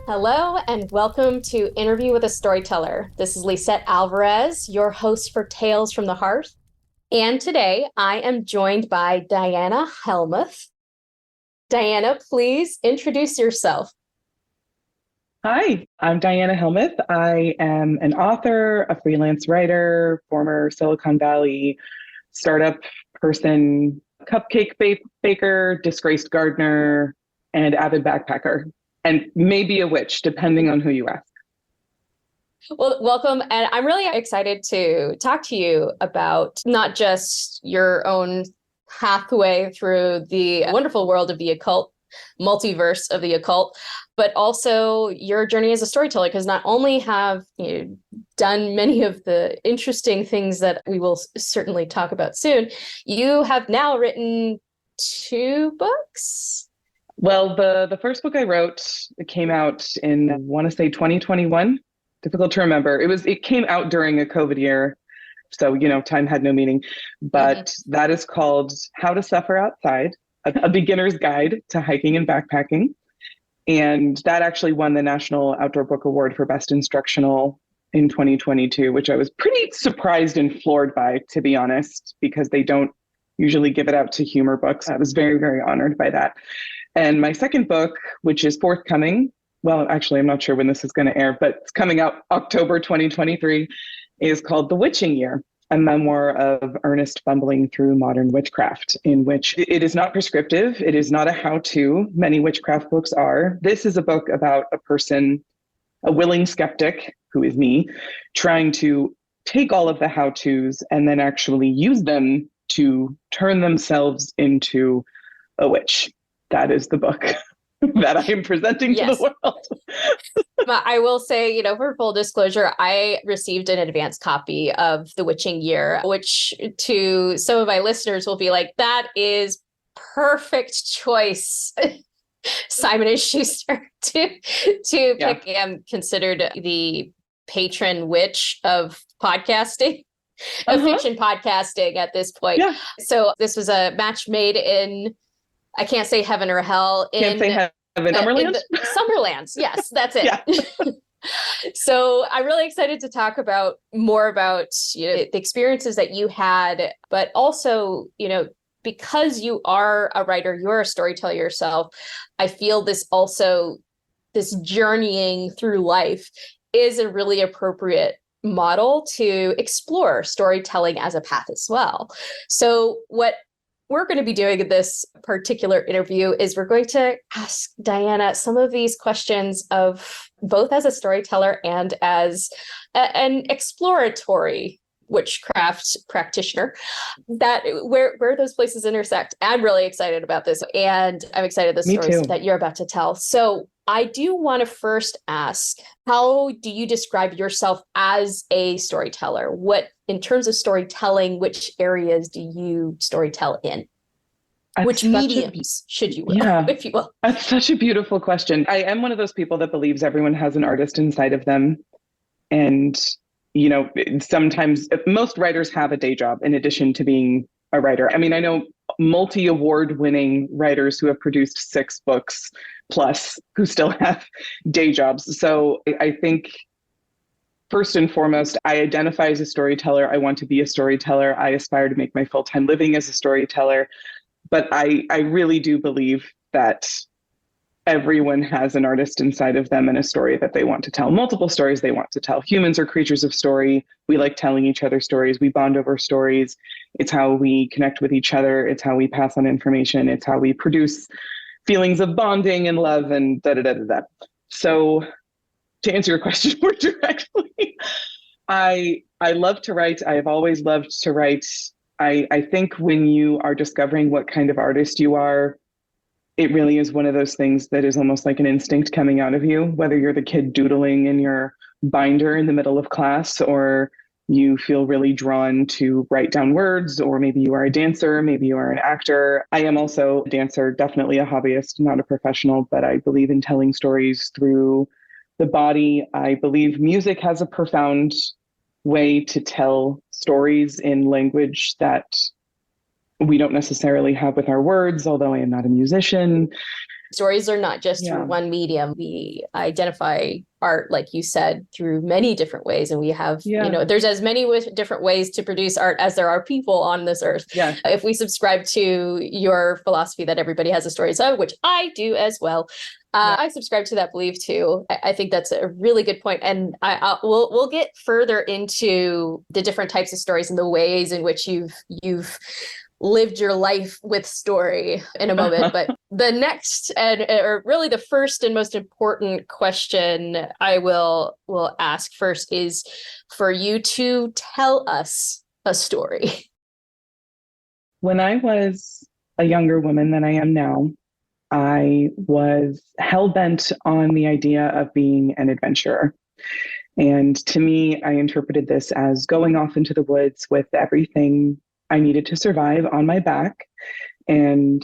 Hello and welcome to Interview with a Storyteller. This is Lisette Alvarez, your host for Tales from the Hearth. And today I am joined by Diana Helmuth. Diana, please introduce yourself. Hi, I'm Diana Helmuth. I am an author, a freelance writer, former Silicon Valley startup person, baker, disgraced gardener, and avid backpacker, and maybe a witch, depending on who you ask. Well, welcome. And I'm really excited to talk to you about not just your own pathway through the wonderful world of the occult, multiverse of the occult, but also your journey as a storyteller, because not only have you done many of the interesting things that we will certainly talk about soon, you have now written 2 books. Well, the first book I wrote, it came out in, I want to say 2021. Difficult to remember. It came out during a COVID year. So, time had no meaning. But that is called How to Suffer Outside, a beginner's guide to hiking and backpacking. And that actually won the National Outdoor Book Award for Best Instructional in 2022, which I was pretty surprised and floored by, to be honest, because they don't usually give it out to humor books. I was very, very honored by that. And my second book, which is forthcoming, well, actually, I'm not sure when this is going to air, but it's coming out October 2023, is called The Witching Year, a memoir of Earnest fumbling through modern witchcraft, in which it is not prescriptive. It is not a how-to. Many witchcraft books are. This is a book about a person, a willing skeptic, who is me, trying to take all of the how-tos and then actually use them to turn themselves into a witch. That is the book that I am presenting to the world. I will say, for full disclosure, I received an advance copy of The Witching Year, which to some of my listeners will be like, that is perfect choice. Simon and Schuster to pick. I'm considered the patron witch of podcasting, of fiction podcasting at this point. Yeah. So this was a match made in, I can't say heaven or hell. Can't say heaven. Summerland? Summerlands. Yes, that's it. So I'm really excited to talk more about the experiences that you had, but also, because you are a writer, you're a storyteller yourself. I feel this journeying through life is a really appropriate model to explore storytelling as a path as well. So what we're going to be doing in this particular interview is we're going to ask Diana some of these questions of both as a storyteller and as an exploratory witchcraft practitioner, that where those places intersect. I'm really excited about this, and I'm excited the stories that you're about to tell. So I do want to first ask, how do you describe yourself as a storyteller? What, in terms of storytelling, which areas do you storytell in? Which mediums should you will, if you will? That's such a beautiful question. I am one of those people that believes everyone has an artist inside of them. And, sometimes most writers have a day job in addition to being a writer. I mean, I know multi-award winning writers who have produced 6 books plus who still have day jobs. So I think first and foremost, I identify as a storyteller. I want to be a storyteller. I aspire to make my full-time living as a storyteller. But I really do believe that everyone has an artist inside of them and a story that they want to tell, multiple stories they want to tell. Humans are creatures of story. We like telling each other stories. We bond over stories. It's how we connect with each other. It's how we pass on information. It's how we produce feelings of bonding and love and da-da-da-da-da. So to answer your question more directly, I love to write. I have always loved to write. I think when you are discovering what kind of artist you are, it really is one of those things that is almost like an instinct coming out of you, whether you're the kid doodling in your binder in the middle of class, or you feel really drawn to write down words, or maybe you are a dancer, maybe you are an actor. I am also a dancer, definitely a hobbyist, not a professional, but I believe in telling stories through the body. I believe music has a profound way to tell stories in language that we don't necessarily have with our words, although I am not a musician. Stories are not just Yeah. through one medium. We identify art, like you said, through many different ways. And we have, there's as many different ways to produce art as there are people on this earth. Yeah. If we subscribe to your philosophy that everybody has a story to tell, which I do as well, I subscribe to that belief too. I think that's a really good point. And we'll get further into the different types of stories and the ways in which you've lived your life with story in a moment. But the next or really the first and most important question I will ask first is for you to tell us a story. When I was a younger woman than I am now, I was hell-bent on the idea of being an adventurer. And to me, I interpreted this as going off into the woods with everything I needed to survive on my back and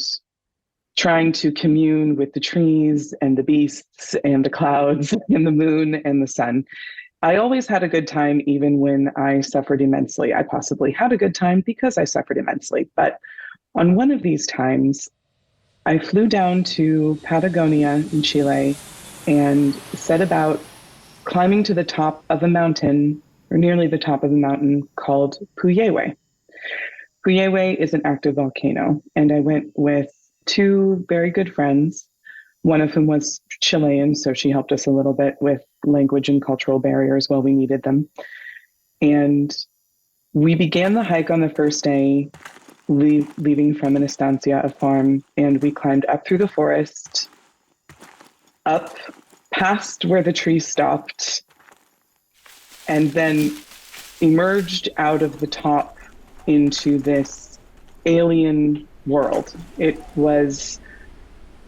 trying to commune with the trees and the beasts and the clouds and the moon and the sun. I always had a good time, even when I suffered immensely. I possibly had a good time because I suffered immensely. But on one of these times, I flew down to Patagonia in Chile and set about climbing to the top of a mountain, or nearly the top of a mountain, called Puyehue. Puyehue is an active volcano, and I went with two very good friends, one of whom was Chilean, so she helped us a little bit with language and cultural barriers while we needed them. And we began the hike on the first day, leaving from an estancia, a farm, and we climbed up through the forest, up past where the tree stopped, and then emerged out of the top into this alien world. It was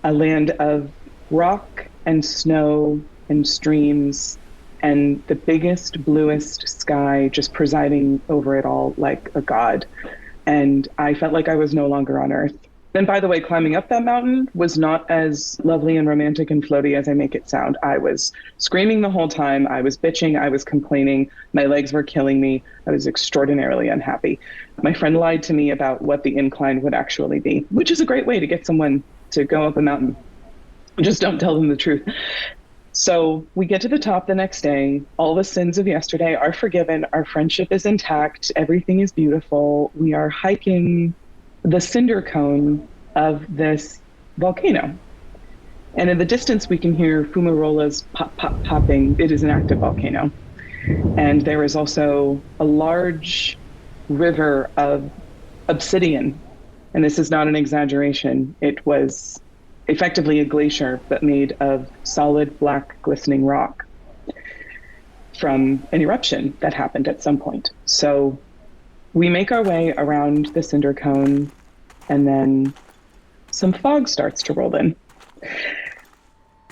a land of rock and snow and streams and the biggest, bluest sky just presiding over it all like a god. And I felt like I was no longer on Earth. And by the way, climbing up that mountain was not as lovely and romantic and floaty as I make it sound. I was screaming the whole time. I was bitching. I was complaining. My legs were killing me. I was extraordinarily unhappy. My friend lied to me about what the incline would actually be, which is a great way to get someone to go up a mountain. Just don't tell them the truth. So we get to the top the next day. All the sins of yesterday are forgiven. Our friendship is intact. Everything is beautiful. We are hiking the cinder cone of this volcano. And in the distance, we can hear fumarolas pop, pop, popping. It is an active volcano. And there is also a large river of obsidian. And this is not an exaggeration. It was effectively a glacier, but made of solid, black, glistening rock from an eruption that happened at some point. So we make our way around the cinder cone, and then some fog starts to roll in.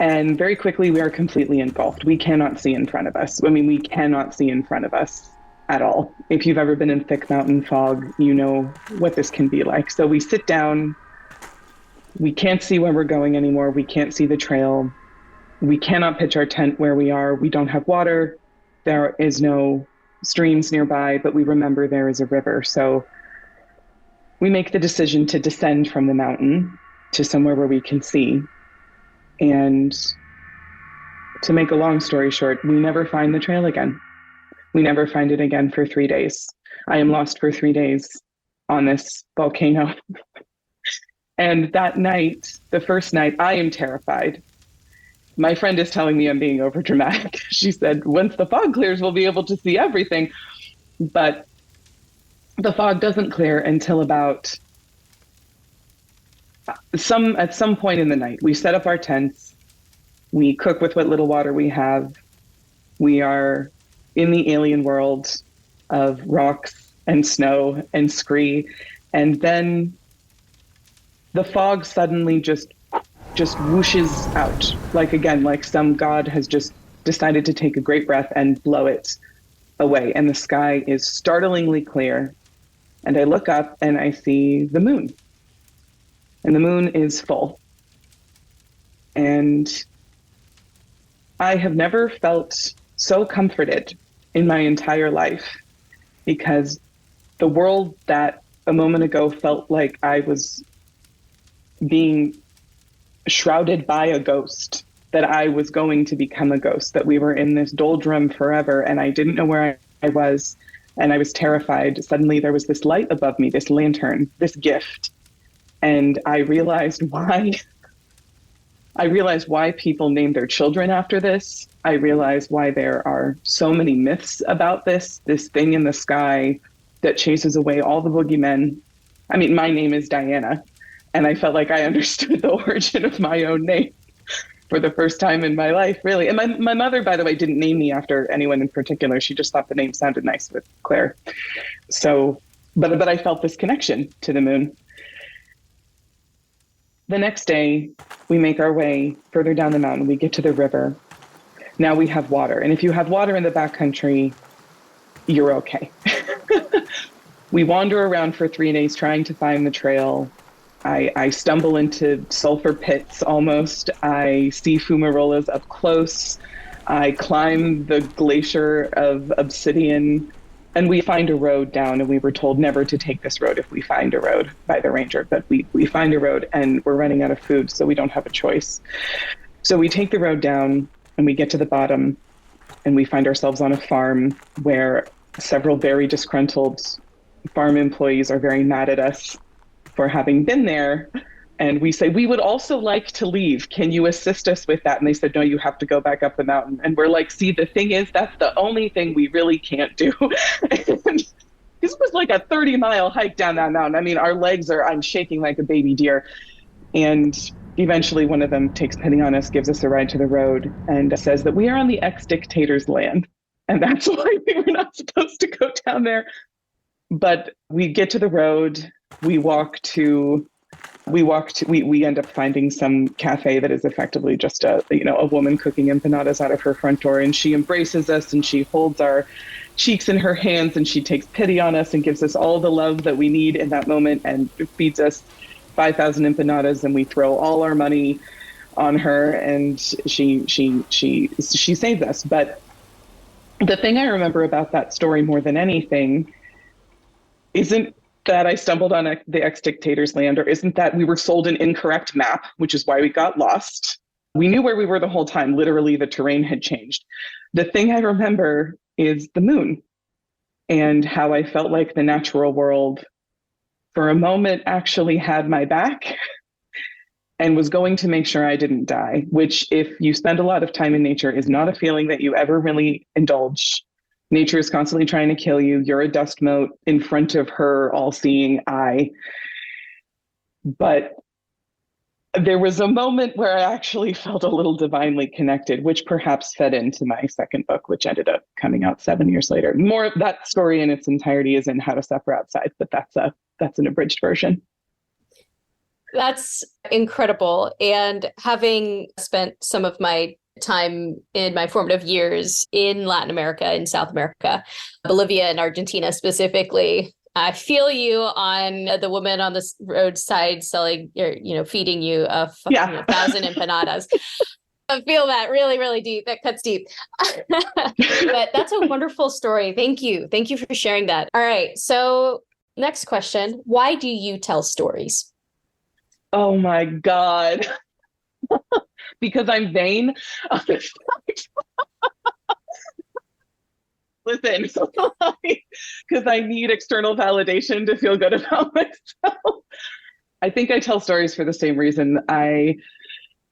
And very quickly, we are completely engulfed. We cannot see in front of us. I mean, we cannot see in front of us at all. If you've ever been in thick mountain fog, you know what this can be like. So we sit down. We can't see where we're going anymore. We can't see the trail. We cannot pitch our tent where we are. We don't have water. There is no streams nearby, but we remember there is a river. So we make the decision to descend from the mountain to somewhere where we can see. And to make a long story short, we never find the trail again. We never find it again for 3 days. I am lost for 3 days on this volcano. And that night, the first night, I am terrified. My friend is telling me I'm being overdramatic. She said, once the fog clears, we'll be able to see everything. But the fog doesn't clear until about at some point in the night. We set up our tents. We cook with what little water we have. We are in the alien world of rocks and snow and scree. And then the fog suddenly just whooshes out. Like some god has just decided to take a great breath and blow it away. And the sky is startlingly clear. And I look up and I see the moon. And the moon is full. And I have never felt so comforted in my entire life, because the world that a moment ago felt like I was being shrouded by a ghost, that I was going to become a ghost, that we were in this doldrum forever and I didn't know where I was. And I was terrified. Suddenly there was this light above me, this lantern, this gift. And I realized why. I realized why people name their children after this. I realized why there are so many myths about this thing in the sky that chases away all the boogeymen. I mean, my name is Diana, and I felt like I understood the origin of my own name for the first time in my life, really. And my mother, by the way, didn't name me after anyone in particular. She just thought the name sounded nice with Claire. So, but I felt this connection to the moon. The next day, we make our way further down the mountain. We get to the river. Now we have water. And if you have water in the backcountry, you're okay. We wander around for 3 days trying to find the trail. I stumble into sulfur pits almost. I see fumarolas up close. I climb the glacier of obsidian, and we find a road down, and we were told never to take this road if we find a road by the ranger, but we find a road and we're running out of food, so we don't have a choice. So we take the road down and we get to the bottom and we find ourselves on a farm where several very disgruntled farm employees are very mad at us for having been there. And we say, we would also like to leave. Can you assist us with that? And they said, no, you have to go back up the mountain. And we're like, see, the thing is, that's the only thing we really can't do. And this was like a 30-mile hike down that mountain. I mean, I'm shaking like a baby deer. And eventually one of them takes pity on us, gives us a ride to the road, and says that we are on the ex-dictator's land. And that's why we were not supposed to go down there. But we get to the road, we end up finding some cafe that is effectively just a woman cooking empanadas out of her front door, and she embraces us and she holds our cheeks in her hands and she takes pity on us and gives us all the love that we need in that moment and feeds us 5,000 empanadas, and we throw all our money on her, and she saves us. But the thing I remember about that story more than anything isn't that I stumbled on the ex-dictator's land, or isn't that we were sold an incorrect map, which is why we got lost. We knew where we were the whole time. Literally, the terrain had changed. The thing I remember is the moon and how I felt like the natural world, for a moment, actually had my back and was going to make sure I didn't die, which, if you spend a lot of time in nature, is not a feeling that you ever really indulge. Nature is constantly trying to kill you. You're a dust mote in front of her all-seeing eye. But there was a moment where I actually felt a little divinely connected, which perhaps fed into my second book, which ended up coming out 7 years later. More of that story in its entirety is in How to Suffer Outside, but that's an abridged version. That's incredible. And having spent some of my time in my formative years in Latin America, in South America, Bolivia and Argentina specifically, I feel you on the woman on the roadside selling, feeding you 1,000 empanadas. I feel that really, really deep. That cuts deep. But that's a wonderful story. Thank you. Thank you for sharing that. All right. So next question. Why do you tell stories? Oh my God. Because I'm vain. Listen, because I need external validation to feel good about myself. I think I tell stories for the same reason. I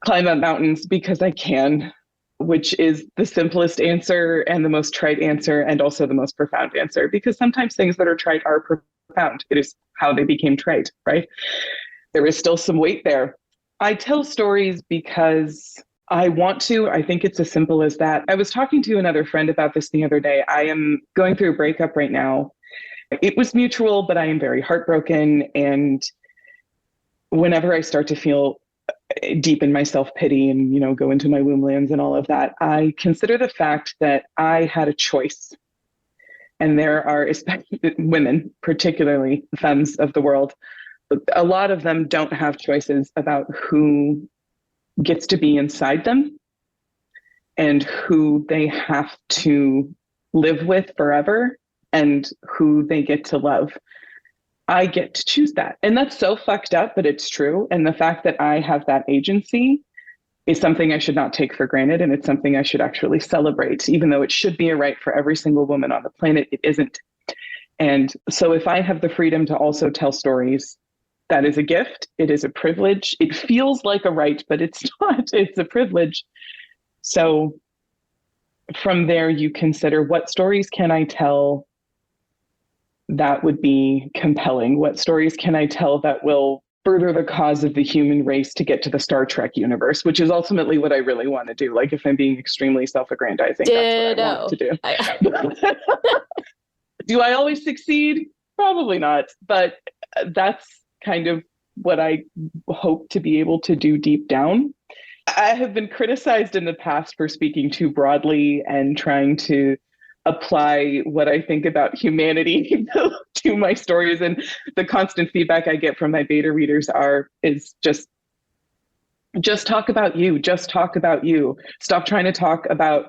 climb up mountains because I can, which is the simplest answer and the most trite answer, and also the most profound answer, because sometimes things that are trite are profound. It is how they became trite, right? There is still some weight there. I tell stories because I want to. I think it's as simple as that. I was talking to another friend about this the other day. I am going through a breakup right now. It was mutual, but I am very heartbroken. And whenever I start to feel deep in my self-pity and, go into my womb lands and all of that, I consider the fact that I had a choice. And there are, especially women, particularly femmes of the world, a lot of them don't have choices about who gets to be inside them and who they have to live with forever and who they get to love. I get to choose that. And that's so fucked up, but it's true. And the fact that I have that agency is something I should not take for granted. And it's something I should actually celebrate, even though it should be a right for every single woman on the planet. It isn't. And so if I have the freedom to also tell stories, that is a gift. It is a privilege. It feels like a right, but it's not. It's a privilege. So from there, you consider, what stories can I tell that would be compelling? What stories can I tell that will further the cause of the human race to get to the Star Trek universe, which is ultimately what I really want to do. Like, if I'm being extremely self-aggrandizing, that's what I want to do. Do I always succeed? Probably not, but that's kind of what I hope to be able to do deep down. I have been criticized in the past for speaking too broadly and trying to apply what I think about humanity to my stories. And the constant feedback I get from my beta readers is just talk about you. Just talk about you. Stop trying to talk about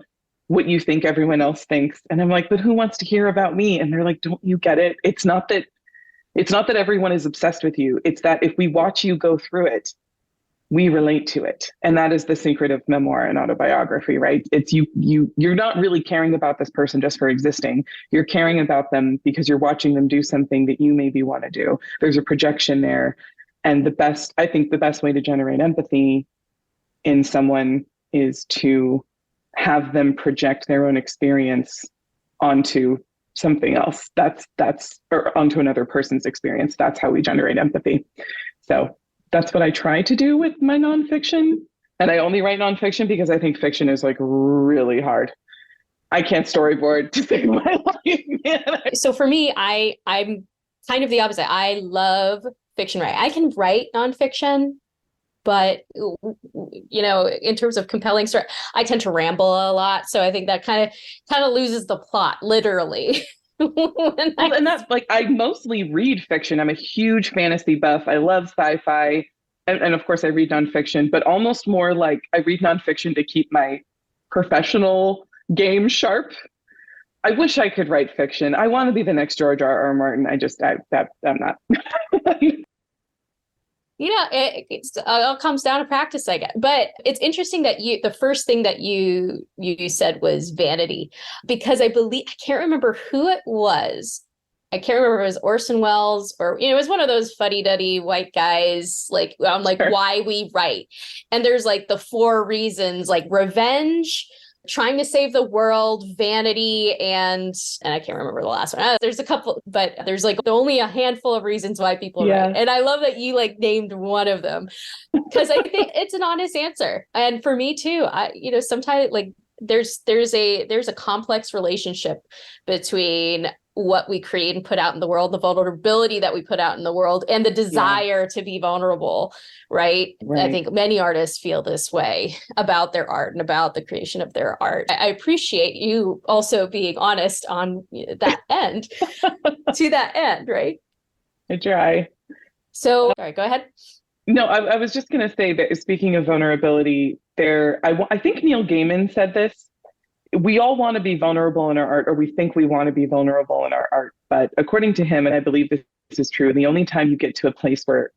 what you think everyone else thinks. And I'm like, but who wants to hear about me? And they're like, don't you get it? It's not that everyone is obsessed with you. It's that if we watch you go through it, we relate to it. And that is the secret of memoir and autobiography, right? It's you're not really caring about this person just for existing. You're caring about them because you're watching them do something that you maybe want to do. There's a projection there. And I think the best way to generate empathy in someone is to have them project their own experience onto something else. Or onto another person's experience. That's how we generate empathy. So that's what I try to do with my nonfiction. And I only write nonfiction because I think fiction is like really hard. I can't storyboard to save my life, man. So for me, I'm kind of the opposite. I love fiction writing. I can write nonfiction, but in terms of compelling story, I tend to ramble a lot. So I think that kind of loses the plot, literally. And that's like, I mostly read fiction. I'm a huge fantasy buff. I love sci-fi. And of course I read nonfiction, but almost more like I read nonfiction to keep my professional game sharp. I wish I could write fiction. I want to be the next George R.R. Martin. I'm not. It all comes down to practice, I guess. But it's interesting that the first thing that you said was vanity, because I can't remember who it was. I can't remember if it was Orson Welles or, it was one of those fuddy-duddy white guys, like, on like Sure. Why We Write. And there's like the 4 reasons, like revenge, trying to save the world, vanity, and I can't remember the last one. There's a couple, but there's like only a handful of reasons why people write. And I love that you like named one of them, because I think it's an honest answer. And for me too, sometimes like there's a complex relationship between what we create and put out in the world, the vulnerability that we put out in the world, and the desire to be vulnerable, right? I think many artists feel this way about their art and about the creation of their art. I appreciate you also being honest on that end, to that end, right? I try. So, all right, go ahead. No, I was just going to say that, speaking of vulnerability, I think Neil Gaiman said this. We all want to be vulnerable in our art, or we think we want to be vulnerable in our art. But according to him, and I believe this is true, the only time you get to a place where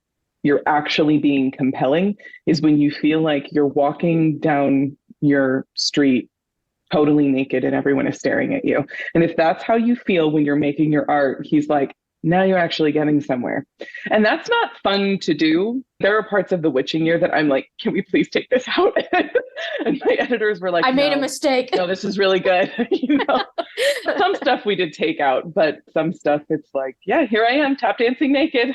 you're actually being compelling is when you feel like you're walking down your street totally naked and everyone is staring at you. And if that's how you feel when you're making your art, he's like, now you're actually getting somewhere. And that's not fun to do. There are parts of the witching year that I'm like, can we please take this out? And my editors were like, I made a mistake. No, this is really good. Some stuff we did take out, but some stuff it's like, yeah, here I am tap dancing naked.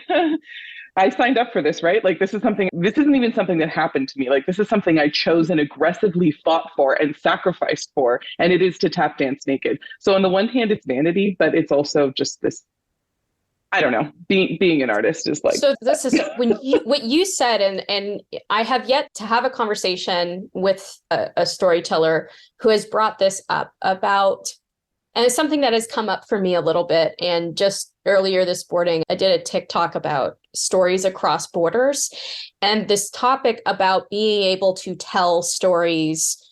I signed up for this, right? Like, this isn't even something that happened to me. Like, this is something I chose and aggressively fought for and sacrificed for. And it is to tap dance naked. So on the one hand, it's vanity, but it's also just this, I don't know, being an artist is like. So this is what you said, and I have yet to have a conversation with a storyteller who has brought this up about, and it's something that has come up for me a little bit. And just earlier this morning, I did a TikTok about stories across borders, and this topic about being able to tell stories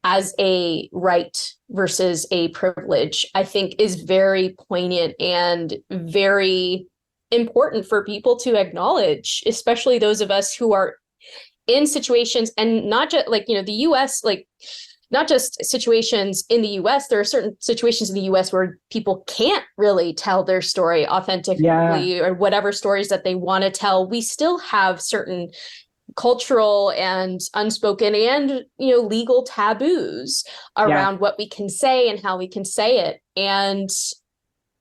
as a right versus a privilege, I think is very poignant and very important for people to acknowledge, especially those of us who are in situations, and not just like, the US, like not just situations in the US, there are certain situations in the US where people can't really tell their story authentically or whatever stories that they want to tell. We still have certain cultural and unspoken and legal taboos around what we can say and how we can say it. And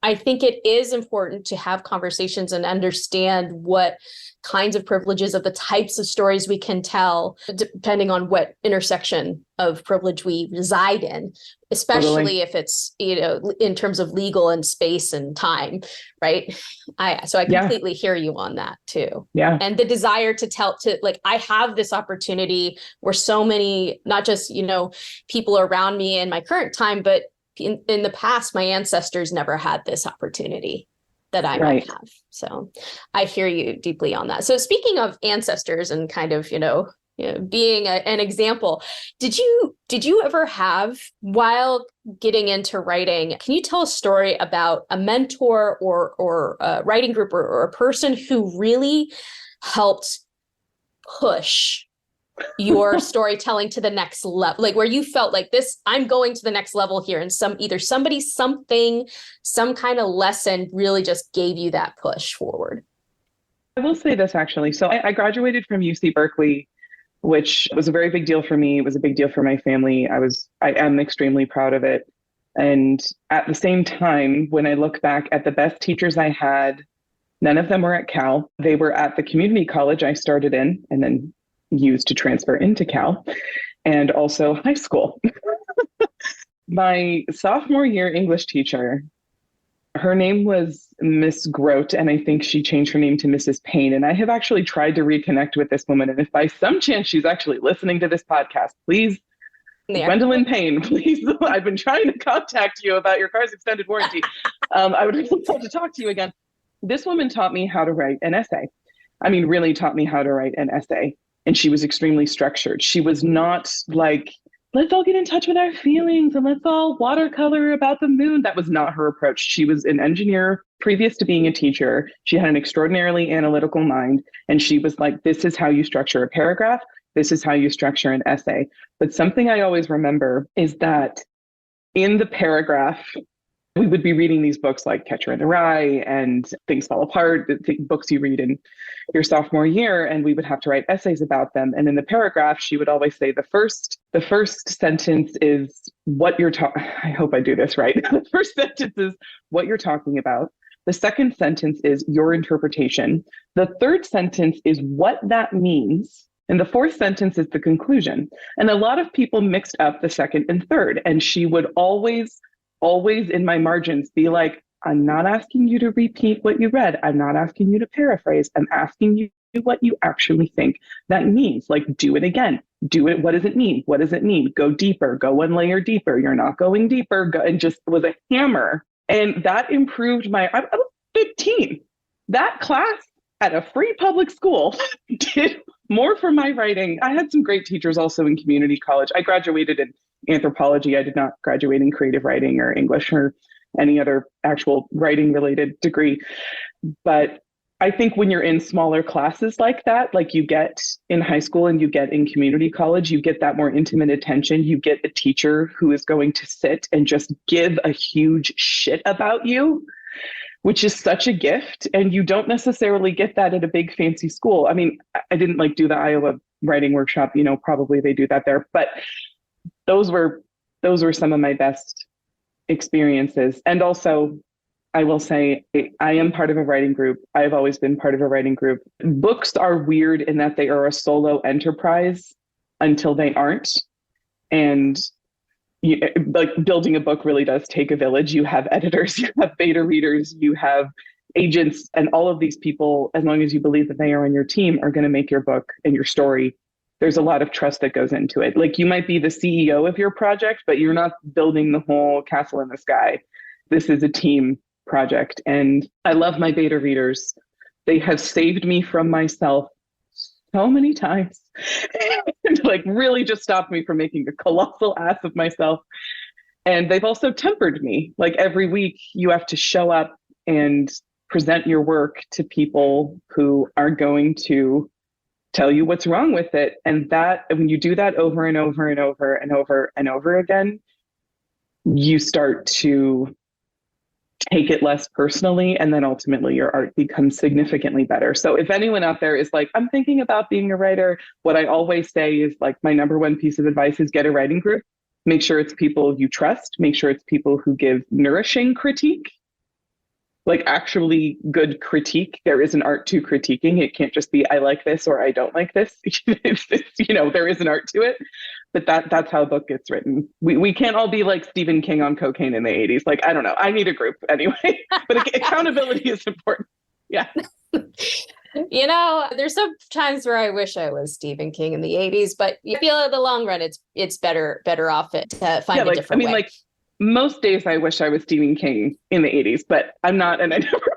I think it is important to have conversations and understand what kinds of privileges of the types of stories we can tell, depending on what intersection of privilege we reside in, especially if it's, in terms of legal and space and time, right? So I completely hear you on that too. Yeah. And the desire I have this opportunity where so many, not just, people around me in my current time, but in the past, my ancestors never had this opportunity that I might have. So I hear you deeply on that. So speaking of ancestors and kind of, being an example, did you ever have, while getting into writing, can you tell a story about a mentor or a writing group or a person who really helped push your storytelling to the next level, like where you felt like this, I'm going to the next level here, and something, some kind of lesson really just gave you that push forward? I will say this actually. So I graduated from UC Berkeley, which was a very big deal for me. It was a big deal for my family. I am extremely proud of it. And at the same time, when I look back at the best teachers I had, none of them were at Cal. They were at the community college I started in and then used to transfer into Cal, and also high school. My sophomore year English teacher, her name was Miss Grote, and I think she changed her name to Mrs. Payne. And I have actually tried to reconnect with this woman. And if by some chance she's actually listening to this podcast, please, Gwendolyn Payne, please, I've been trying to contact you about your car's extended warranty. I would really love to talk to you again. This woman taught me how to write an essay. I mean, really taught me how to write an essay. And she was extremely structured. She was not like, let's all get in touch with our feelings and let's all watercolor about the moon. That was not her approach. She was an engineer previous to being a teacher. She had an extraordinarily analytical mind. And she was like, this is how you structure a paragraph. This is how you structure an essay. But something I always remember is that in the paragraph, we would be reading these books like Catcher in the Rye and Things Fall Apart, the books you read in your sophomore year, and we would have to write essays about them. And in the paragraph, she would always say the first sentence is what you're talking. I hope I do this right. The first sentence is what you're talking about. The second sentence is your interpretation. The third sentence is what that means. And the fourth sentence is the conclusion. And a lot of people mixed up the second and third. And she would always in my margins be like, I'm not asking you to repeat what you read. I'm not asking you to paraphrase. I'm asking you what you actually think that means. Like, do it again. Do it. What does it mean? What does it mean? Go deeper. Go one layer deeper. You're not going deeper. Go, and just was a hammer. And that improved I was 15. That class at a free public school did more for my writing. I had some great teachers also in community college. I graduated in anthropology. I did not graduate in creative writing or English or any other actual writing related degree. But I think when you're in smaller classes like that, like you get in high school and you get in community college, you get that more intimate attention. You get a teacher who is going to sit and just give a huge shit about you, which is such a gift. And you don't necessarily get that at a big fancy school. I mean, I didn't do the Iowa writing workshop, probably they do that there, but those were some of my best experiences. And also, I will say, I am part of a writing group. I've always been part of a writing group. Books are weird in that they are a solo enterprise until they aren't. And building a book really does take a village. You have editors, you have beta readers, you have agents, and all of these people, as long as you believe that they are on your team, are going to make your book and your story. There's a lot of trust that goes into it. Like, you might be the CEO of your project, but you're not building the whole castle in the sky. This is a team project. And I love my beta readers. They have saved me from myself so many times and really just stopped me from making a colossal ass of myself. And they've also tempered me. Like, every week you have to show up and present your work to people who are going to tell you what's wrong with it. And that when you do that over and over and over and over and over again, you start to take it less personally, and then ultimately your art becomes significantly better. So if anyone out there is like, I'm thinking about being a writer, what I always say is like, my number one piece of advice is get a writing group. Make sure it's people you trust. Make sure it's people who give nourishing critique, like actually good critique. There is an art to critiquing. It can't just be, I like this or I don't like this. There is an art to it. But that's how a book gets written. We can't all be like Stephen King on cocaine in the 80s. Like, I don't know. I need a group anyway. But accountability is important. Yeah. There's some times where I wish I was Stephen King in the 80s, but I feel in the long run, it's better off to find a different way. Like most days I wish I was Stephen King in the 80s, but I'm not, and I never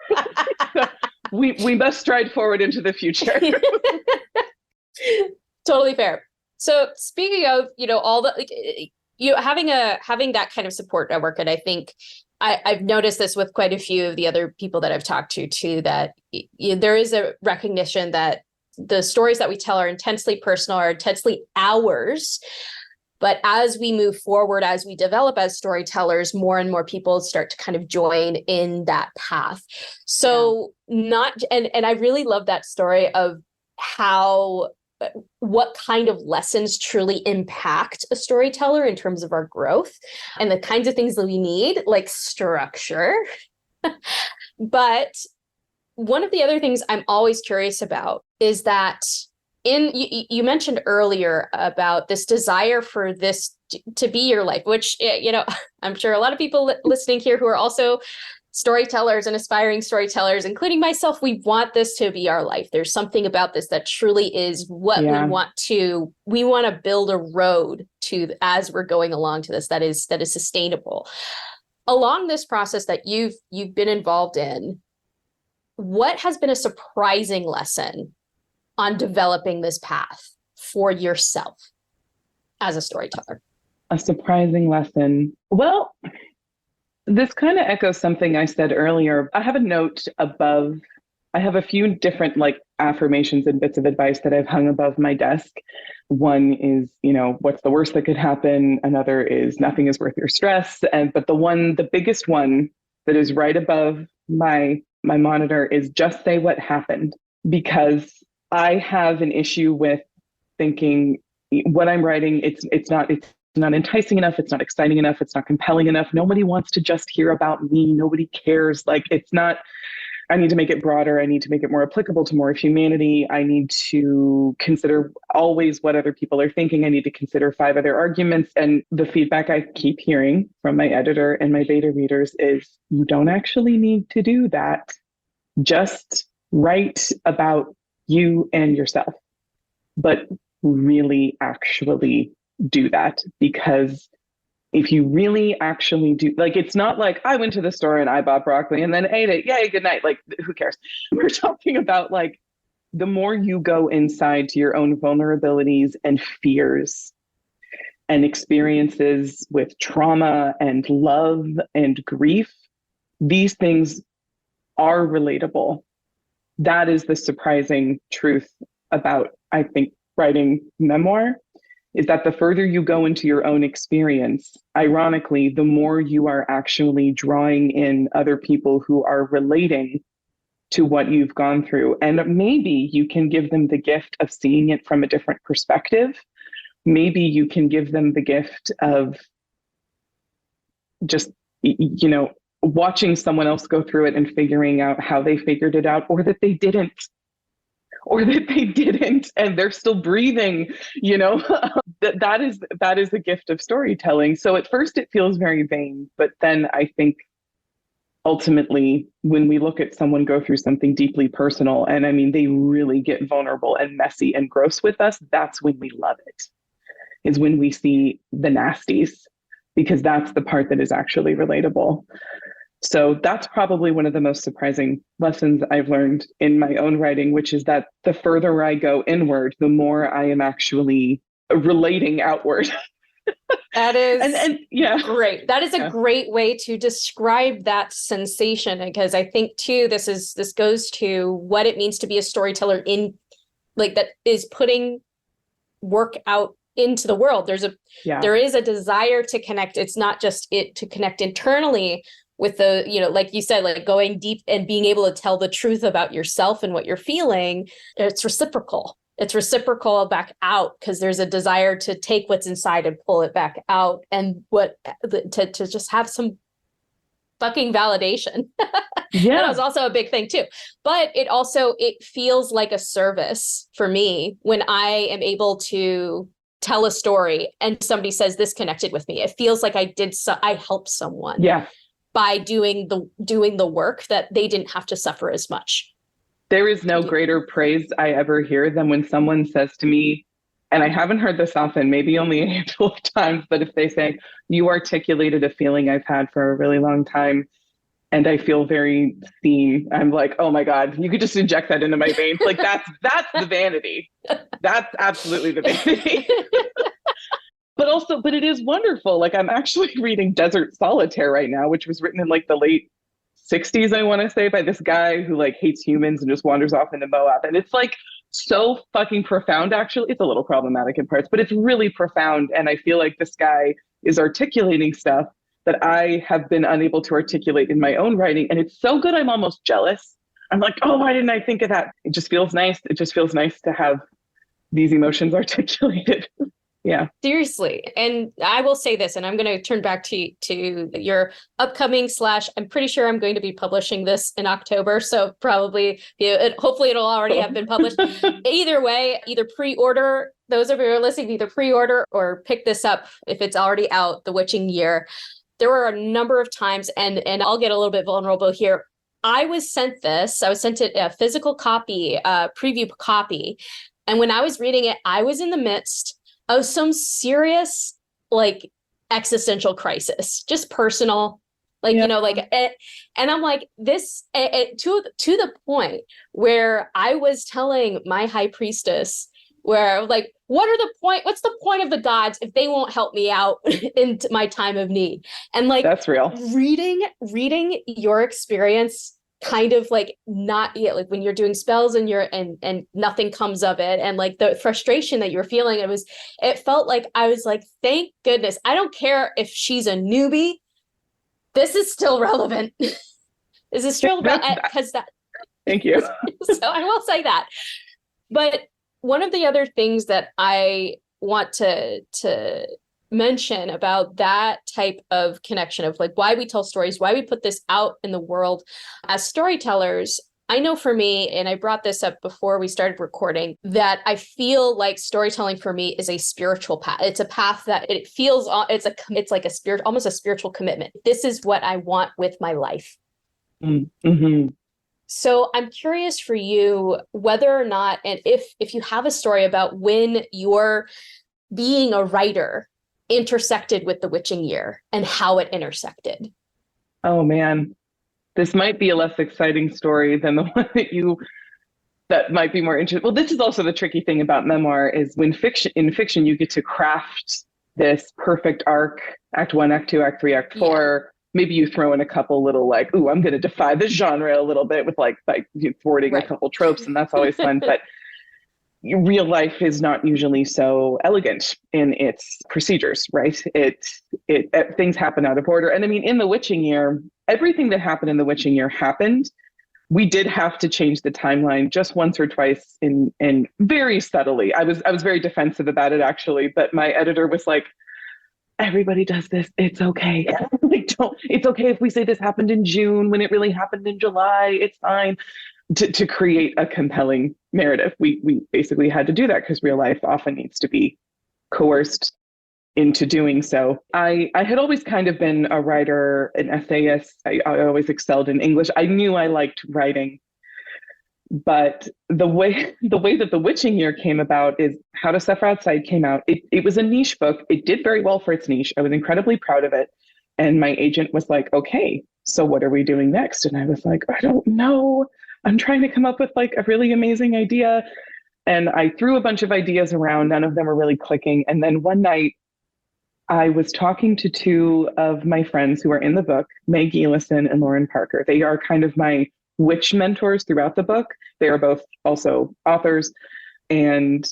so we must stride forward into the future. Totally fair. So speaking of, all the having that kind of support network, and I think I've noticed this with quite a few of the other people that I've talked to too, that there is a recognition that the stories that we tell are intensely personal, are intensely ours. But as we move forward, as we develop as storytellers, more and more people start to kind of join in that path. So and I really love that story of what kind of lessons truly impact a storyteller in terms of our growth and the kinds of things that we need, like structure. But one of the other things I'm always curious about is that you mentioned earlier about this desire for this to be your life, which, I'm sure a lot of people listening here who are also storytellers and aspiring storytellers, including myself, we want this to be our life. There's something about this that truly is what we want to build a road to as we're going along to this that is sustainable. Along this process that you've been involved in, what has been a surprising lesson on developing this path for yourself as a storyteller? A surprising lesson. Well, this kind of echoes something I said earlier. I have a note above. I have a few different affirmations and bits of advice that I've hung above my desk. One is, what's the worst that could happen? Another is nothing is worth your stress. But the biggest one that is right above my monitor is just say what happened, because I have an issue with thinking what I'm writing, it's not enticing enough. It's not exciting enough. It's not compelling enough. Nobody wants to just hear about me. Nobody cares. It's not, I need to make it broader. I need to make it more applicable to more of humanity. I need to consider always what other people are thinking. I need to consider 5 other arguments. And the feedback I keep hearing from my editor and my beta readers is, you don't actually need to do that. Just write about you and yourself, but really actually do that. Because if you really actually do, it's not like I went to the store and I bought broccoli and then ate it. Yay, good night. Who cares? We're talking about the more you go inside to your own vulnerabilities and fears and experiences with trauma and love and grief, these things are relatable. That is the surprising truth about, I think, writing memoir, is that the further you go into your own experience, ironically, the more you are actually drawing in other people who are relating to what you've gone through. And maybe you can give them the gift of seeing it from a different perspective. Maybe you can give them the gift of just, watching someone else go through it and figuring out how they figured it out, or that they didn't. And they're still breathing, that is the gift of storytelling. So at first it feels very vain, but then I think ultimately when we look at someone go through something deeply personal, and I mean, they really get vulnerable and messy and gross with us, that's when we love it, is when we see the nasties, because that's the part that is actually relatable. So that's probably one of the most surprising lessons I've learned in my own writing, which is that the further I go inward, the more I am actually relating outward. That is and yeah, great. That is a great way to describe that sensation, because I think too, this goes to what it means to be a storyteller in like that is putting work out into the world. There is a desire to connect. It's not just to connect internally with the, like you said, like going deep and being able to tell the truth about yourself and what you're feeling. It's reciprocal. It's reciprocal back out, because there's a desire to take what's inside and pull it back out, and to just have some fucking validation. Yeah. That was also a big thing too. But it feels like a service for me when I am able to tell a story and somebody says this connected with me. It feels like I helped someone by doing the work that they didn't have to suffer as much. There is no greater praise I ever hear than when someone says to me, and I haven't heard this often, maybe only a handful of times, but if they say, you articulated a feeling I've had for a really long time, and I feel very seen, I'm like, oh my God, you could just inject that into my veins. Like that's the vanity. That's absolutely the vanity. But it is wonderful. Like I'm actually reading Desert Solitaire right now, which was written in like the late 60s, I want to say, by this guy who like hates humans and just wanders off into Moab. And it's like so fucking profound, actually. It's a little problematic in parts, but it's really profound. And I feel like this guy is articulating stuff that I have been unable to articulate in my own writing. And it's so good, I'm almost jealous. I'm like, oh, why didn't I think of that? It just feels nice. It just feels nice to have these emotions articulated. Yeah. Seriously. And I will say this, and I'm going to turn back to your upcoming / I'm pretty sure I'm going to be publishing this in October. So probably, hopefully it'll already have been published. Either way, either pre-order, those of you who are listening, either pre-order or pick this up if it's already out, The Witching Year. There were a number of times, and I'll get a little bit vulnerable here. I was sent a physical copy, preview copy. And when I was reading it, I was in the midst of some serious, like, existential crisis, just personal, like, and I'm like this to the point where I was telling my high priestess, where like, what's the point of the gods if they won't help me out in my time of need? And like, that's real. Reading your experience, kind of like not yet, like when you're doing spells and nothing comes of it, and like the frustration that you're feeling, it felt like I was like, thank goodness, I don't care if she's a newbie, this is still relevant. This is still because that. Thank you. So I will say that. But one of the other things that I want to mention about that type of connection of like why we tell stories, why we put this out in the world as storytellers, I know for me, and I brought this up before we started recording, that I feel like storytelling for me is a spiritual path. It's a path that it feels, it's like a spirit, almost a spiritual commitment. This is what I want with my life. Mm-hmm. So I'm curious for you whether or not, and if you have a story about when you're being a writer intersected with the witching year and how it intersected. Oh man, this might be a less exciting story than the one that might be more interesting. Well, this is also the tricky thing about memoir is in fiction, you get to craft this perfect arc, act 1, act 2, act 3, act 4. Yeah. Maybe you throw in a couple little like, ooh, I'm going to defy the genre a little bit with like thwarting a couple tropes, and that's always fun. But real life is not usually so elegant in its procedures, right? Things happen out of order. And I mean, in the witching year, everything that happened in the witching year happened. We did have to change the timeline just once or twice in very subtly. I was very defensive about it actually, but my editor was like, everybody does this. It's okay. It's okay if we say this happened in June when it really happened in July. It's fine. To create a compelling narrative, we basically had to do that because real life often needs to be coerced into doing so. I had always kind of been a writer, an essayist. I always excelled in English. I knew I liked writing, but the way that The Witching Year came about is How to Suffer Outside came out. It was a niche book. It did very well for its niche. I was incredibly proud of it. And my agent was like, okay, so what are we doing next? And I was like, I don't know. I'm trying to come up with like a really amazing idea. And I threw a bunch of ideas around. None of them were really clicking. And then one night I was talking to two of my friends who are in the book, Meg Elison and Lauren Parker. They are kind of my witch mentors throughout the book. They are both also authors. And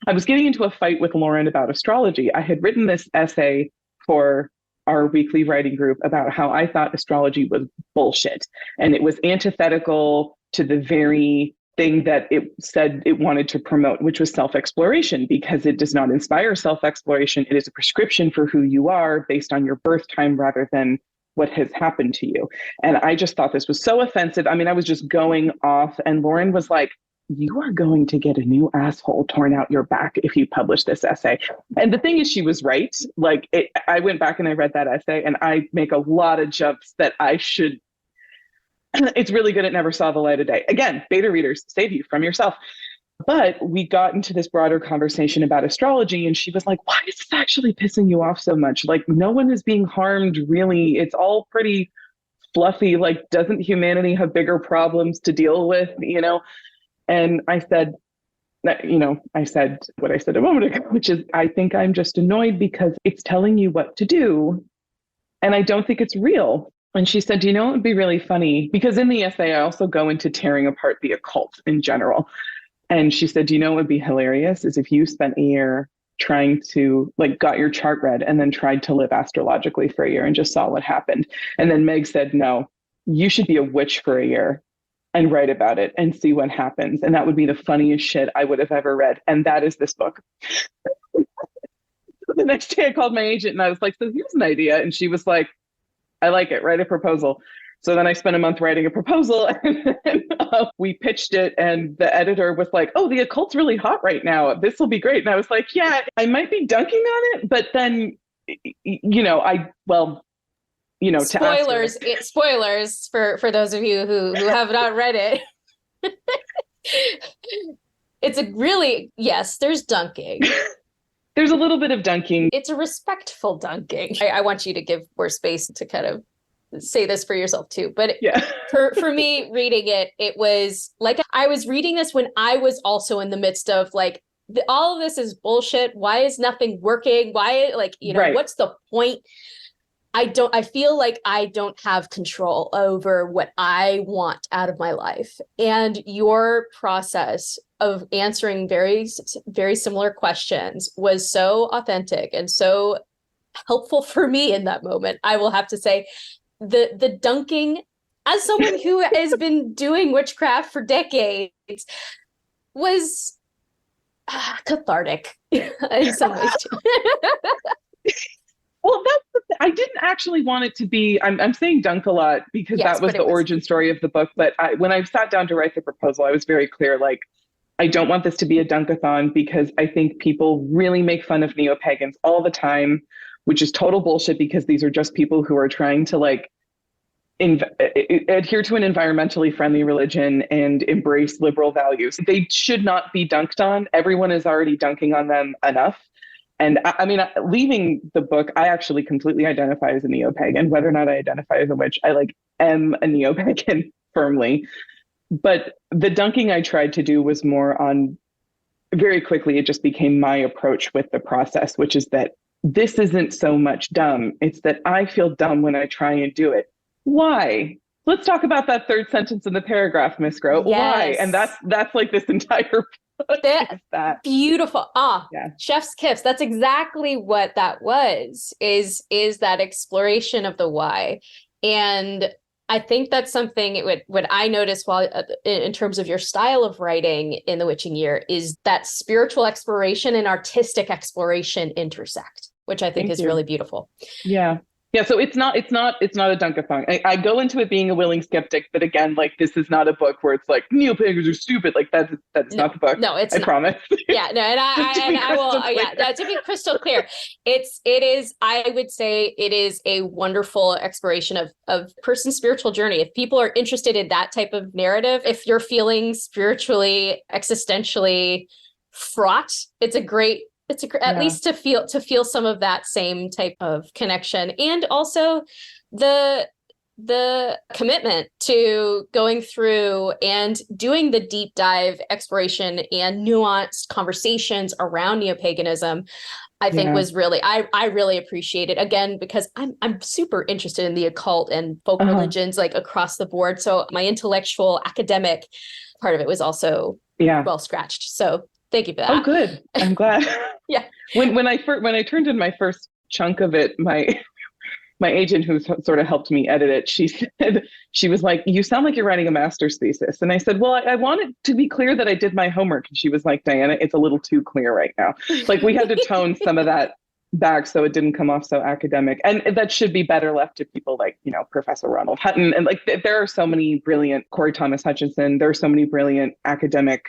I was getting into a fight with Lauren about astrology. I had written this essay for our weekly writing group about how I thought astrology was bullshit. And it was antithetical to the very thing that it said it wanted to promote, which was self-exploration, because it does not inspire self-exploration. It is a prescription for who you are based on your birth time rather than what has happened to you. And I just thought this was so offensive. I mean, I was just going off, and Lauren was like, you are going to get a new asshole torn out your back if you publish this essay. And the thing is, she was right. Like, I went back and I read that essay, and I make a lot of jumps that I should. It's really good. It never saw the light of day. Again, beta readers, save you from yourself. But we got into this broader conversation about astrology, and she was like, why is this actually pissing you off so much? Like, no one is being harmed, really. It's all pretty fluffy. Like, doesn't humanity have bigger problems to deal with, you know? And I said, I said what I said a moment ago, which is, I think I'm just annoyed because it's telling you what to do. And I don't think it's real. And she said, it would be really funny? Because in the essay, I also go into tearing apart the occult in general. And she said, what would be hilarious is if you spent a year trying to, like, got your chart read and then tried to live astrologically for a year and just saw what happened. And then Meg said, no, you should be a witch for a year and write about it and see what happens. And that would be the funniest shit I would have ever read. And that is this book. The next day I called my agent and I was like, so here's an idea. And she was like, I like it, write a proposal. So then I spent a month writing a proposal, and then we pitched it, and the editor was like, oh, the occult's really hot right now. This will be great. And I was like, yeah, I might be dunking on it, but then, spoilers, spoilers for those of you who have not read it. It's yes, there's dunking. There's a little bit of dunking. It's a respectful dunking. I want you to give more space to kind of say this for yourself too. But yeah. for me reading it, it was like I was reading this when I was also in the midst of like, all of this is bullshit. Why is nothing working? Why, right. What's the point? I feel like I don't have control over what I want out of my life. And your process of answering very, very similar questions was so authentic and so helpful for me in that moment. I will have to say the dunking, as someone who has been doing witchcraft for decades, was cathartic in some ways too. Well, I didn't actually want it to be, I'm saying dunk a lot because that was the origin story of the book. But when I sat down to write the proposal, I was very clear, like, I don't want this to be a dunkathon because I think people really make fun of neo-pagans all the time, which is total bullshit because these are just people who are trying to adhere to an environmentally friendly religion and embrace liberal values. They should not be dunked on. Everyone is already dunking on them enough. And I mean, leaving the book, I actually completely identify as a neo-pagan. Whether or not I identify as a witch, I am a neo-pagan firmly. But the dunking I tried to do was more on, very quickly, it just became my approach with the process, which is that this isn't so much dumb. It's that I feel dumb when I try and do it. Why? Let's talk about that third sentence in the paragraph, Miss Grow. Yes. Why? And that's like this entire book. That beautiful. Yeah. Chef's kiss. That's exactly what that was, is that exploration of the why. And I think that's something what I noticed while in terms of your style of writing in The Witching Year is that spiritual exploration and artistic exploration intersect, which I think is really beautiful. Yeah. Yeah, so it's not a dunkathon. I go into it being a willing skeptic, but again, this is not a book where it's like neo-pagans are stupid. That's not the book. No, it's I promise. Yeah, no, and I will. Yeah, to be crystal clear, it is. I would say it is a wonderful exploration of person's spiritual journey. If people are interested in that type of narrative, if you're feeling spiritually, existentially fraught, it's at least to feel some of that same type of connection. And also the the commitment to going through and doing the deep dive exploration and nuanced conversations around neo-paganism, I think was really, I really appreciate it, again, because I'm super interested in the occult and folk religions, like across the board. So my intellectual academic part of it was also well scratched. So thank you for that. Oh, good. I'm glad. Yeah. When I turned in my first chunk of it, my agent, who sort of helped me edit it, she was like, "You sound like you're writing a master's thesis." And I said, "Well, I want it to be clear that I did my homework." And she was like, "Diana, it's a little too clear right now." Like, we had to tone some of that back so it didn't come off so academic. And that should be better left to people like, Professor Ronald Hutton. And like, there are so many brilliant, Corey Thomas Hutchinson, there are so many brilliant academic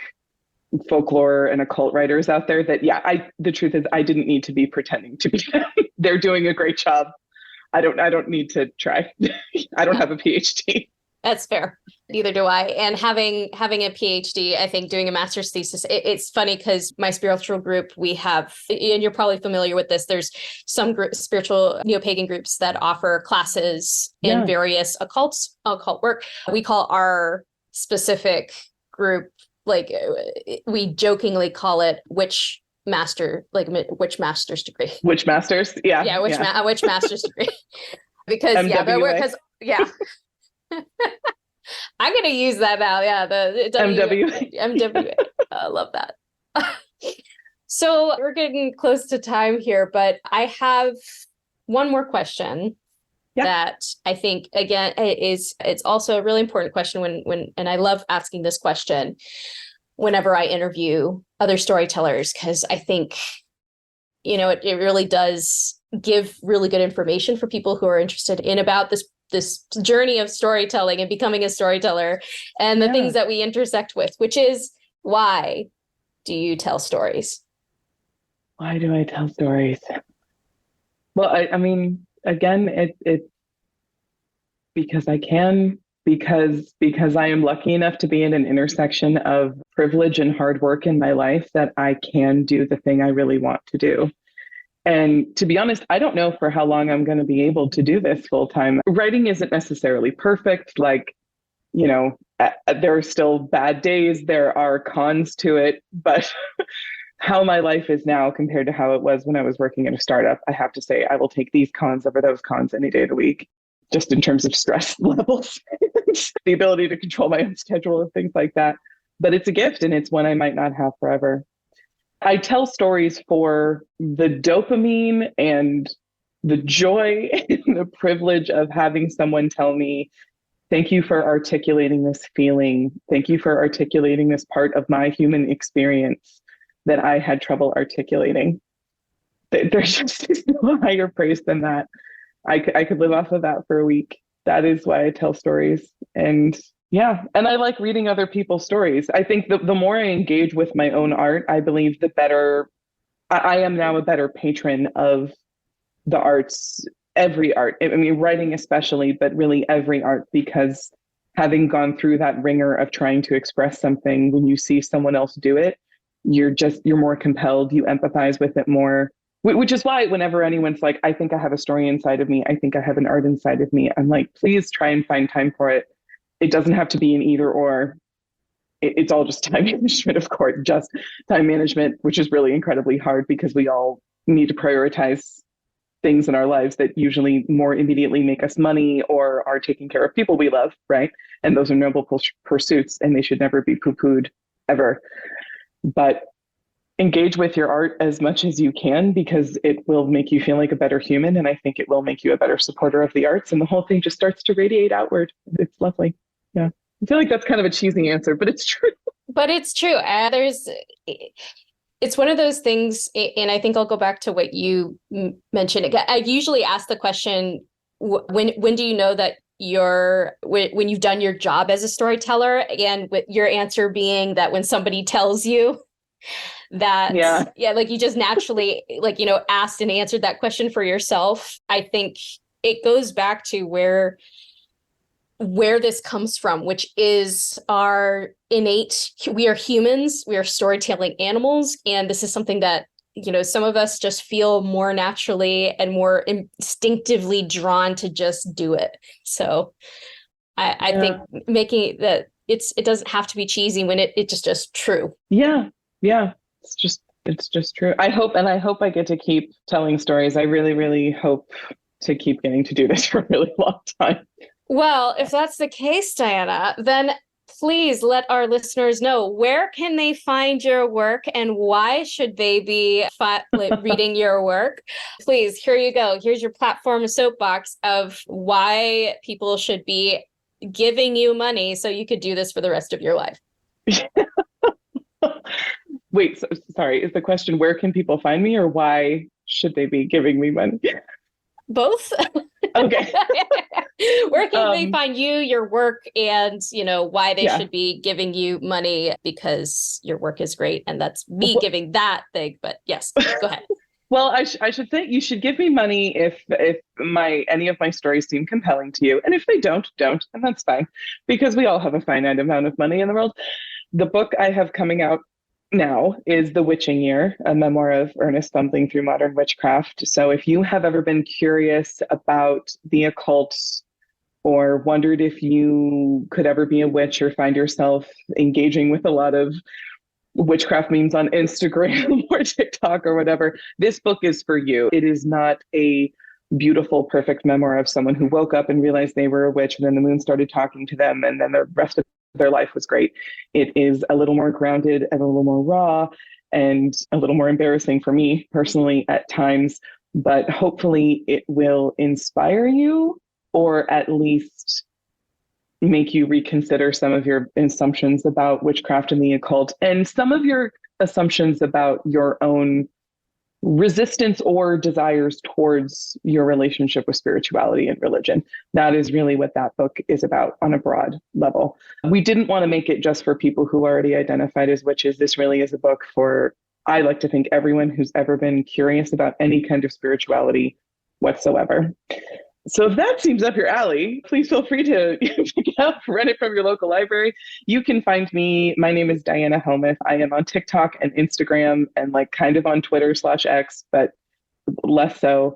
folklore and occult writers out there that, the truth is I didn't need to be pretending to be them. They're doing a great job. I don't need to try. I don't have a PhD. That's fair. Neither do I. And having a PhD, I think doing a master's thesis, it's funny because my spiritual group, we have, and you're probably familiar with this, there's some spiritual neo-pagan groups that offer classes in various occult work. We call our specific group, like, we jokingly call it witch master's degree. Witch masters, witch master's degree. Because I'm gonna use that now. Yeah, the MWA. I love that. So we're getting close to time here, but I have one more question that I think, again, it's also a really important question when and I love asking this question whenever I interview other storytellers, because I think, it really does give really good information for people who are interested in about this journey of storytelling and becoming a storyteller and the things that we intersect with, which is, why do you tell stories? Why do I tell stories? Well, I mean, again, it's because I can, because I am lucky enough to be in an intersection of privilege and hard work in my life that I can do the thing I really want to do. And to be honest, I don't know for how long I'm going to be able to do this full time. Writing isn't necessarily perfect. Like, there are still bad days. There are cons to it. But how my life is now compared to how it was when I was working at a startup, I have to say I will take these cons over those cons any day of the week, just in terms of stress levels, the ability to control my own schedule and things like that. But it's a gift, and it's one I might not have forever. I tell stories for the dopamine and the joy and the privilege of having someone tell me, "Thank you for articulating this feeling. Thank you for articulating this part of my human experience that I had trouble articulating." There's just no higher praise than that. I could live off of that for a week. That is why I tell stories. And I like reading other people's stories. I think the more I engage with my own art, I believe the better I am now, a better patron of the arts, every art. I mean, writing especially, but really every art, because having gone through that ringer of trying to express something, when you see someone else do it, you're more compelled, you empathize with it more. Which is why whenever anyone's like, "I think I have a story inside of me, I think I have an art inside of me," I'm like, please try and find time for it. It doesn't have to be an either or. It's all just time management, of course, just time management, which is really incredibly hard because we all need to prioritize things in our lives that usually more immediately make us money or are taking care of people we love, right? And those are noble pursuits, and they should never be poo-pooed, ever. But engage with your art as much as you can, because it will make you feel like a better human, and I think it will make you a better supporter of the arts, and the whole thing just starts to radiate outward. It's lovely. Yeah. I feel like that's kind of a cheesy answer, but it's true. But it's true. It's one of those things, and I think I'll go back to what you mentioned. I usually ask the question, when do you know that when you've done your job as a storyteller? And with your answer being that when somebody tells you that, like you just naturally, asked and answered that question for yourself. I think it goes back to where this comes from, which is our innate, we are humans, we are storytelling animals. And this is something that some of us just feel more naturally and more instinctively drawn to just do it. So I think making it that it doesn't have to be cheesy when it's just true. Yeah. Yeah. It's just true. I hope I get to keep telling stories. I really, really hope to keep getting to do this for a really long time. Well, if that's the case, Diana, then please let our listeners know, where can they find your work and why should they be reading your work? Please, here you go. Here's your platform soapbox of why people should be giving you money so you could do this for the rest of your life. Wait, sorry. Is the question, where can people find me, or why should they be giving me money? Both. Okay. Where can they find you, your work, and why they should be giving you money, because your work is great, and that's me giving that thing. But yes, go ahead. Well, I should say you should give me money if any of my stories seem compelling to you, and if they don't, and that's fine, because we all have a finite amount of money in the world. The book I have coming out now is The Witching Year, a memoir of Earnest, Fumbling Through Modern Witchcraft. So if you have ever been curious about the occult, or wondered if you could ever be a witch, or find yourself engaging with a lot of witchcraft memes on Instagram or TikTok or whatever, this book is for you. It is not a beautiful, perfect memoir of someone who woke up and realized they were a witch, and then the moon started talking to them, and then the rest of their life was great. It is a little more grounded and a little more raw and a little more embarrassing for me personally at times, but hopefully it will inspire you, or at least make you reconsider some of your assumptions about witchcraft and the occult, and some of your assumptions about your own resistance or desires towards your relationship with spirituality and religion. That is really what that book is about on a broad level. We didn't want to make it just for people who already identified as witches. This really is a book for, I like to think, everyone who's ever been curious about any kind of spirituality whatsoever. So if that seems up your alley, please feel free to pick it up, rent it from your local library. You can find me. My name is Diana Helmuth. I am on TikTok and Instagram and kind of on Twitter/X, but less so.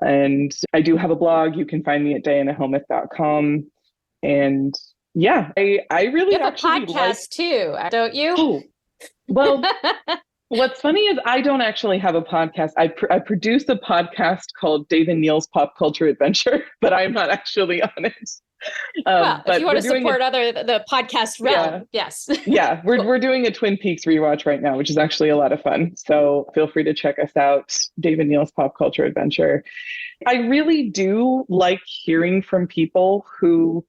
And I do have a blog. You can find me at dianahelmuth.com. And yeah, I really you have a podcast too, don't you? Oh, well, what's funny is I don't actually have a podcast. I produce a podcast called Dave and Neil's Pop Culture Adventure, but I'm not actually on it. Well, if you want to support the podcast realm, yes. Yeah, we're doing a Twin Peaks rewatch right now, which is actually a lot of fun. So feel free to check us out, Dave and Neil's Pop Culture Adventure. I really do like hearing from people who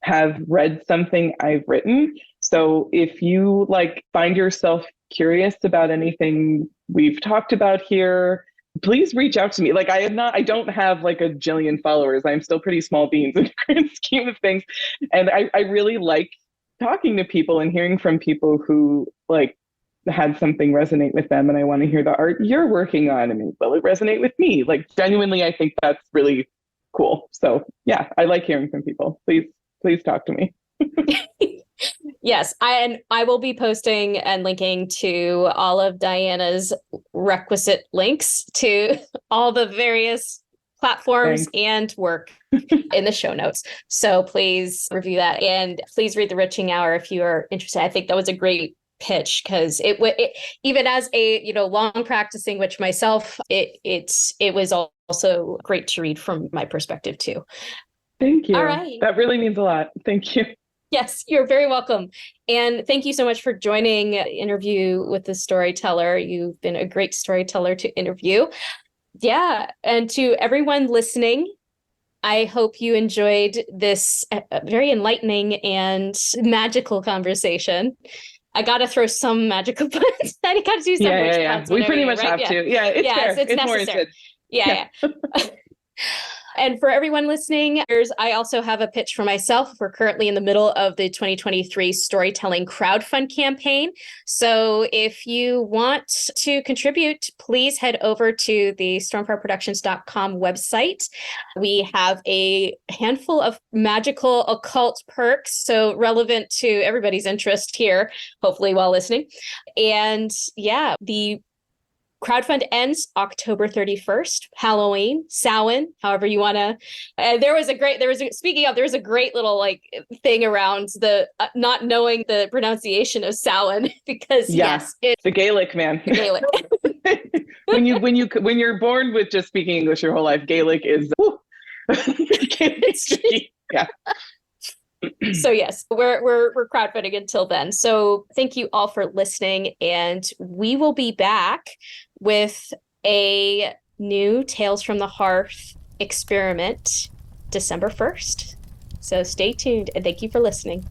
have read something I've written. So if you find yourself curious about anything we've talked about here, please reach out to me. I don't have a jillion followers. I'm still pretty small beans in the grand scheme of things. And I really like talking to people and hearing from people who had something resonate with them. And I want to hear the art you're working on. I mean, will it resonate with me? Genuinely, I think that's really cool. So yeah, I like hearing from people. Please talk to me. Yes, I will be posting and linking to all of Diana's requisite links to all the various platforms and work in the show notes. So please review that, and please read The Witching Hour if you are interested. I think that was a great pitch, because it even as a long practicing witch myself, it was also great to read from my perspective too. Thank you. All right. That really means a lot. Thank you. Yes, you're very welcome. And thank you so much for joining Interview with the Storyteller. You've been a great storyteller to interview. Yeah. And to everyone listening, I hope you enjoyed this very enlightening and magical conversation. I got to throw some magical puns. I got to do some witch puns. We pretty much have to. Yeah, it's fair. It's necessary. Warranted. Yeah. And for everyone listening, I also have a pitch for myself. We're currently in the middle of the 2023 Storytelling Crowdfund campaign. So if you want to contribute, please head over to the stormfireproductions.com website. We have a handful of magical occult perks, so relevant to everybody's interest here, hopefully while listening. And yeah, the Crowdfund ends October 31st, Halloween, Samhain, however you want to. There was a great little like thing around the not knowing the pronunciation of Samhain because yes, it's the Gaelic, man. The Gaelic. when you're born with just speaking English your whole life, Gaelic is Gaelic's tricky. Yeah. So yes, we're crowdfunding until then. So thank you all for listening, and we will be back with a new Tales from the Hearth experiment December 1st. So stay tuned, and thank you for listening.